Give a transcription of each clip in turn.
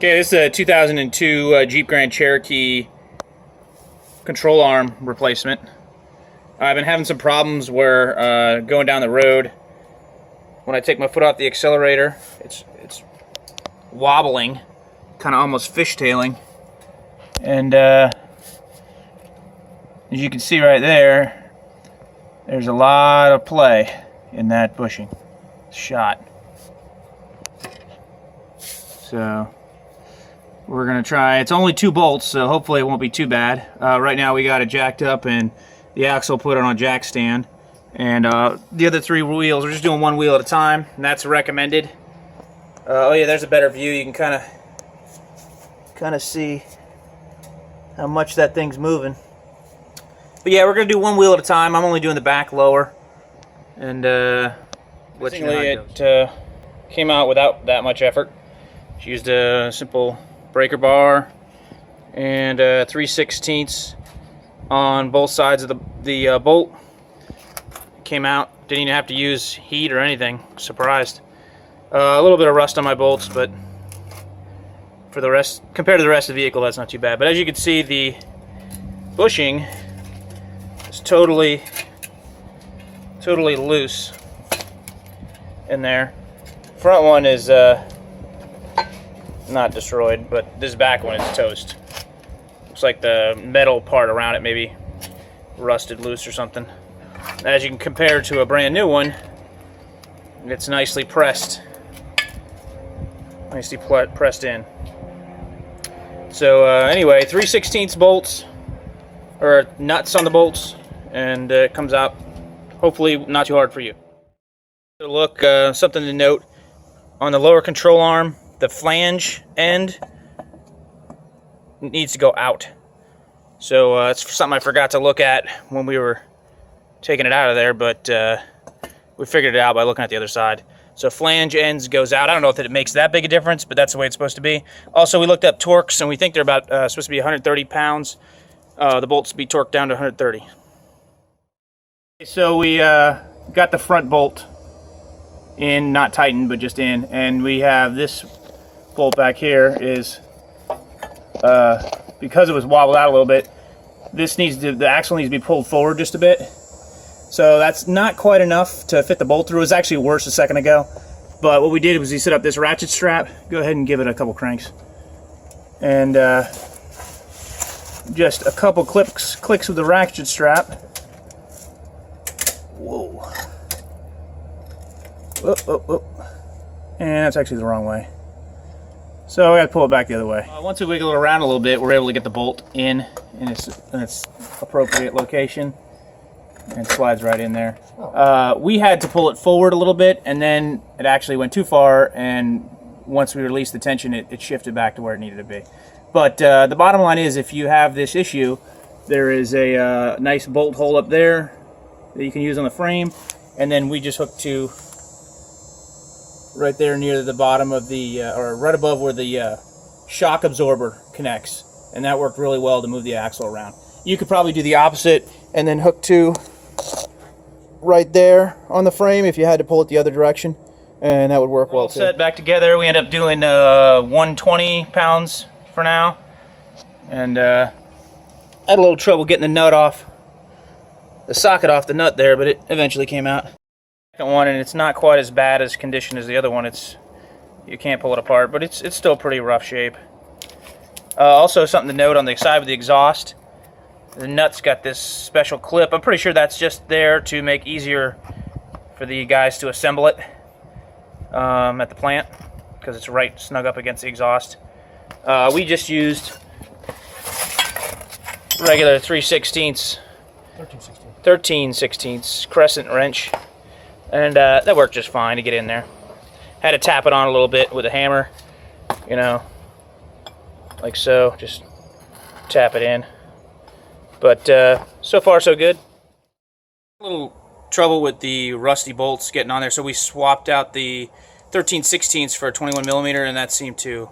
Okay, this is a 2002 Jeep Grand Cherokee control arm replacement. I've been having some problems where going down the road, when I take my foot off the accelerator, it's wobbling, kind of almost fishtailing. And as you can see right there, there's a lot of play in that bushing. It's shot. So we're gonna try. It's only 2 bolts, so hopefully it won't be too bad. Right now we got it jacked up and the axle put on a jack stand, and the other 3 wheels, we're just doing 1 wheel at a time, and that's recommended. Oh yeah, there's a better view. You can kind of see how much that thing's moving. But yeah, we're gonna do 1 wheel at a time. I'm only doing the back lower, and let you know how it goes. Came out without that much effort. She used a simple breaker bar and 3/16 on both sides of the bolt. Came out, didn't even have to use heat or anything. Surprised. A little bit of rust on my bolts, but for the rest, compared to the rest of the vehicle, that's not too bad. But as you can see, the bushing is totally loose in there. Front one is not destroyed, but this back one is toast. Looks like the metal part around it maybe rusted loose or something. As you can compare to a brand new one, it's nicely pressed. Nicely pressed in. So anyway, 3/16 bolts, or nuts on the bolts, and it comes out hopefully not too hard for you. So look, something to note, on the lower control arm, the flange end needs to go out. So that's something I forgot to look at when we were taking it out of there, but we figured it out by looking at the other side. So flange ends goes out. I don't know if it makes that big a difference, but that's the way it's supposed to be. Also, we looked up torques, and we think they're about supposed to be 130 pounds. The bolts be torqued down to 130. So we got the front bolt in, not tightened, but just in, and we have this bolt back here is because it was wobbled out a little bit, the axle needs to be pulled forward just a bit. So that's not quite enough to fit the bolt through. It was actually worse a second ago, but what we did was we set up this ratchet strap. Go ahead and give it a couple cranks, and just a couple clicks with the ratchet strap. Whoa. Oh. And that's actually the wrong way. So I got to pull it back the other way. Once we wiggle it around a little bit, we're able to get the bolt in its appropriate location, and it slides right in there. We had to pull it forward a little bit, and then it actually went too far, and once we released the tension, it shifted back to where it needed to be. But the bottom line is, if you have this issue, there is a nice bolt hole up there that you can use on the frame, and then we just hook to right there near the bottom of the, or right above where the shock absorber connects, and that worked really well to move the axle around. You could probably do the opposite and then hook to right there on the frame if you had to pull it the other direction, and that would work well too. Set back together, we end up doing 120 pounds for now, and had a little trouble getting the nut off, the socket off the nut there, but it eventually came out. Second one, and it's not quite as bad as condition as the other one. You can't pull it apart, but it's still pretty rough shape. Also, something to note on the side of the exhaust, the nut's got this special clip. I'm pretty sure that's just there to make easier for the guys to assemble it at the plant, because it's right snug up against the exhaust. We just used regular 13/16 crescent wrench, and that worked just fine to get in there. Had to tap it on a little bit with a hammer, you know, like so, just tap it in. But so far so good. A little trouble with the rusty bolts getting on there, so we swapped out the 13/16 for a 21mm, and that seemed to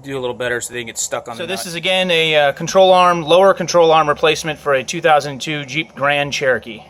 do a little better so they can get stuck on the nut. So this is again a lower control arm replacement for a 2002 Jeep Grand Cherokee.